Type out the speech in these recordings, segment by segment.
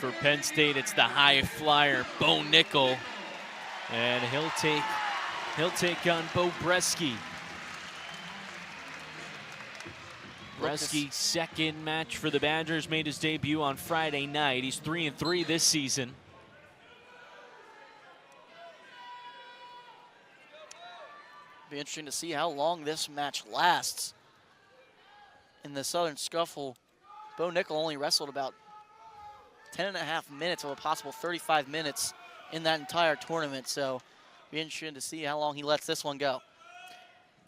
for Penn State. It's the high flyer, Beau Nickal. And he'll take on Beau Breske. Breske's second match for the Badgers made his debut on Friday night. He's 3-3 this season. Be interesting to see how long this match lasts. In the Southern Scuffle, Beau Nickal only wrestled about 10.5 minutes of a possible 35 minutes in that entire tournament. So be interesting to see how long he lets this one go.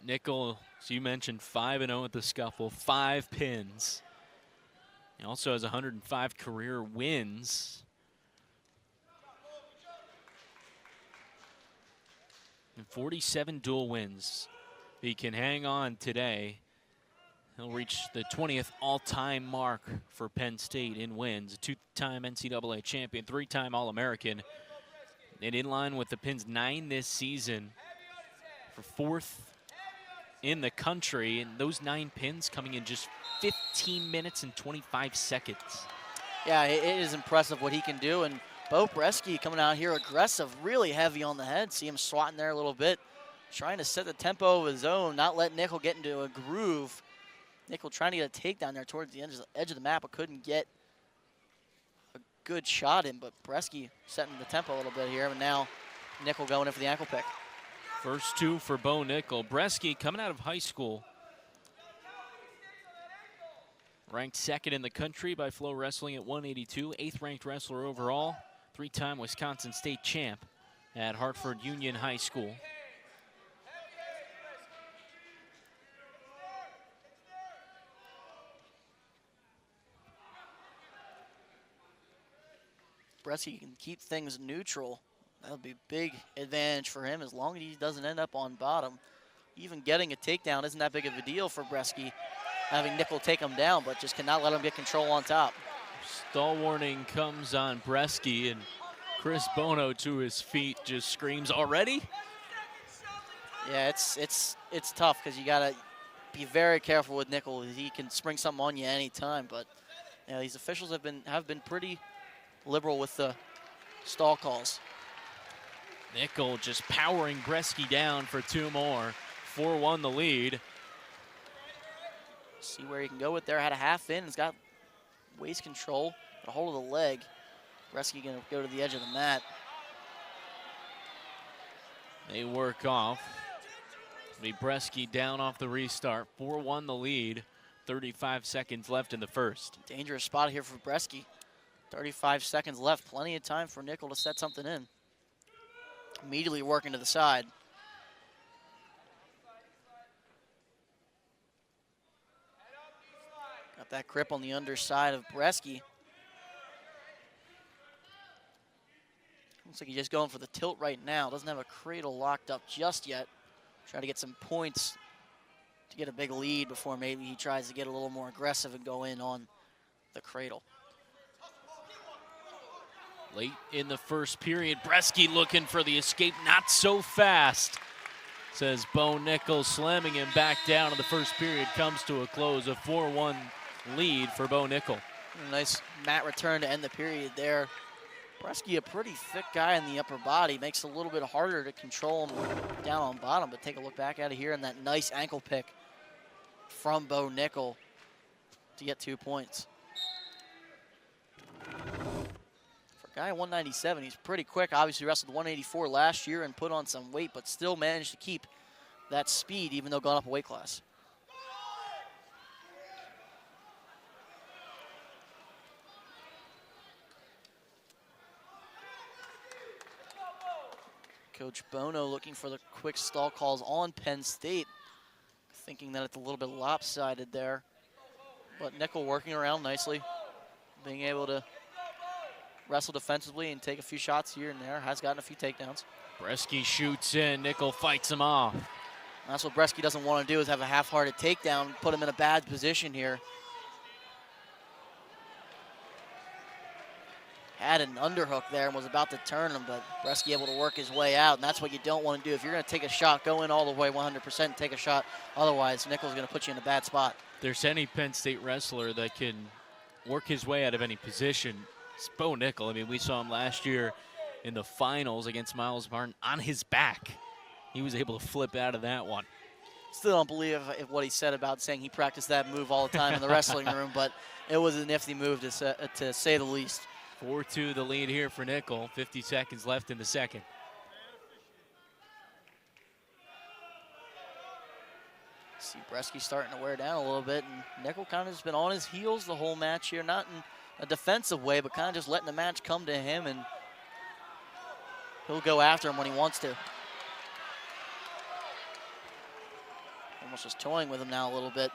Nickal, as you mentioned, 5-0 at the Scuffle, 5 pins. He also has 105 career wins. And 47 dual wins. He can hang on today. He'll reach the 20th all-time mark for Penn State in wins. A 2-time NCAA champion, 3-time All-American. And in line with the pins, 9 this season for 4th in the country. And those 9 pins coming in just 15 minutes and 25 seconds. Yeah, it is impressive what he can do. And Beau Breske coming out here aggressive, really heavy on the head. See him swatting there a little bit, trying to set the tempo of his own, not let Nickal get into a groove. Nickal trying to get a takedown there towards the edge of the map, but couldn't get a good shot in. But Breske setting the tempo a little bit here, and now Nickal going in for the ankle pick. First 2 for Beau Nickal. Breske coming out of high school. Ranked 2nd in the country by Flow Wrestling at 182. 8th ranked wrestler overall. 3-time Wisconsin State champ at Hartford Union High School. Breske can keep things neutral. That'll be a big advantage for him as long as he doesn't end up on bottom. Even getting a takedown isn't that big of a deal for Breske, having Nickal take him down, but just cannot let him get control on top. Stall warning comes on Breske, and Chris Bono to his feet just screams, already? Yeah, it's tough because you gotta be very careful with Nickal. He can spring something on you anytime, but you know, these officials have been pretty liberal with the stall calls. Nickal just powering Breske down for 2 more. 4-1 the lead. See where he can go with there. Had a half in. He's got waist control, got a hold of the leg. Breske gonna go to the edge of the mat. They work off. Be Breske down off the restart. 4-1 the lead. 35 seconds left in the first. Dangerous spot here for Breske. 35 seconds left. Plenty of time for Nickal to set something in. Immediately working to the side. Got that grip on the underside of Breske. Looks like he's just going for the tilt right now. Doesn't have a cradle locked up just yet. Try to get some points to get a big lead before maybe he tries to get a little more aggressive and go in on the cradle. Late in the first period, Breske looking for the escape, not so fast, says Beau Nickal, slamming him back down, and the first period comes to a close. A 4-1 lead for Beau Nickal. Nice mat return to end the period there. Breske, a pretty thick guy in the upper body, makes it a little bit harder to control him down on bottom, but take a look back at it here, and that nice ankle pick from Beau Nickal to get 2 points. Guy at 197, he's pretty quick. Obviously wrestled 184 last year and put on some weight, but still managed to keep that speed even though gone up a weight class. Coach Bono looking for the quick stall calls on Penn State, thinking that it's a little bit lopsided there. But Nickal working around nicely, being able to wrestle defensively and take a few shots here and there. Has gotten a few takedowns. Breske shoots in. Nickal fights him off. And that's what Breske doesn't want to do, is have a half-hearted takedown, put him in a bad position here. Had an underhook there and was about to turn him, but Breske able to work his way out, and that's what you don't want to do. If you're going to take a shot, go in all the way 100% and take a shot. Otherwise, Nickal's going to put you in a bad spot. If there's any Penn State wrestler that can work his way out of any position, It's Beau Nickal. I mean, we saw him last year in the finals against Miles Martin on his back. He was able to flip out of that one. Still don't believe what he said about saying he practiced that move all the time in the wrestling room, but it was a nifty move to say the least. 4-2 the lead here for Nickal. 50 seconds left in the second. See Breske starting to wear down a little bit, and Nickal kind of has been on his heels the whole match here, not in a defensive way, but kind of just letting the match come to him, and he'll go after him when he wants to. Almost just toying with him now a little bit.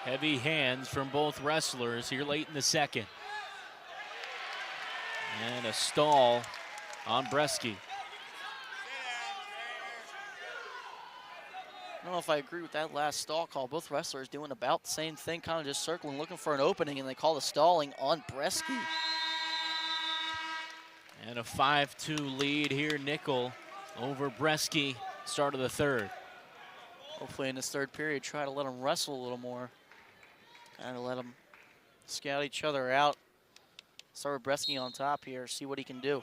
Heavy hands from both wrestlers here late in the second. And a stall on Breske. I don't know if I agree with that last stall call. Both wrestlers doing about the same thing, kind of just circling, looking for an opening, and they call the stalling on Breske. And a 5-2 lead here, Nickal over Breske, start of the third. Hopefully in this third period, try to let them wrestle a little more. Kind of let them scout each other out. Start with Breske on top here, see what he can do.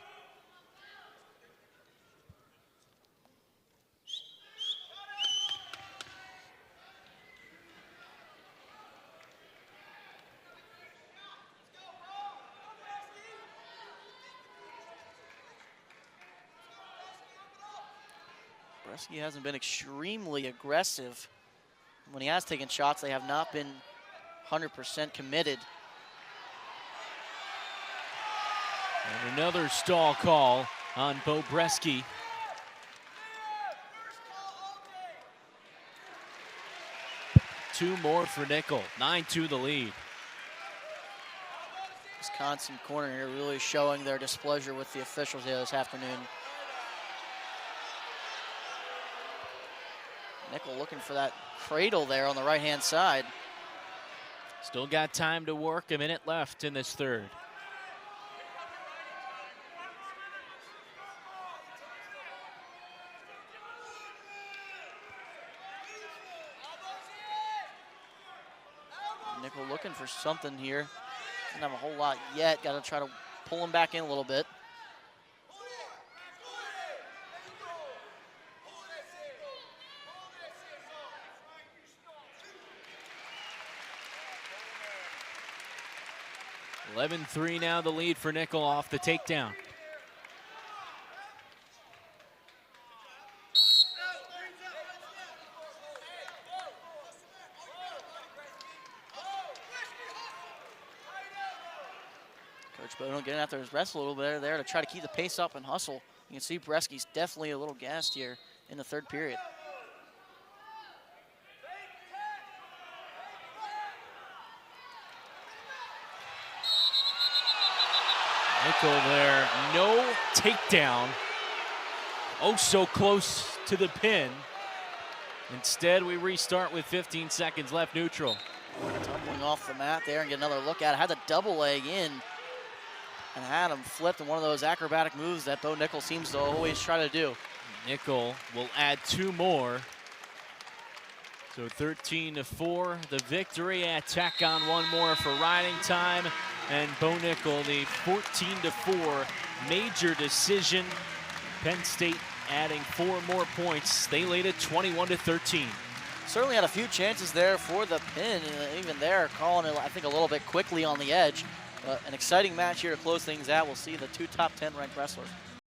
Breske hasn't been extremely aggressive. When he has taken shots, they have not been 100% committed. And another stall call on Beau Breske. Two more for Nickal. 9-2 the lead. Wisconsin corner here really showing their displeasure with the officials here this afternoon. Nickal looking for that cradle there on the right-hand side. Still got time to work, a minute left in this third. Nickal looking for something here. Doesn't have a whole lot yet. Got to try to pull him back in a little bit. (11-3) now the lead for Nickal off the takedown. Coach Bono getting after his wrestle a little bit there to try to keep the pace up and hustle. You can see Breske's definitely a little gassed here in the third period. Nickal there, no takedown. Oh, so close to the pin. Instead, we restart with 15 seconds left neutral. Tumbling off the mat there and get another look at it. Had the double leg in and had him flipped in one of those acrobatic moves that Beau Nickal seems to always try to do. Nickal will add two more. So 13-4, the victory. Tack on one more for riding time. And Beau Nickal, the 14-4 major decision. Penn State adding 4 more points. They lead it 21-13. Certainly had a few chances there for the pin. Even there, calling it, I think, a little bit quickly on the edge. An exciting match here to close things out. We'll see the two top 10 ranked wrestlers.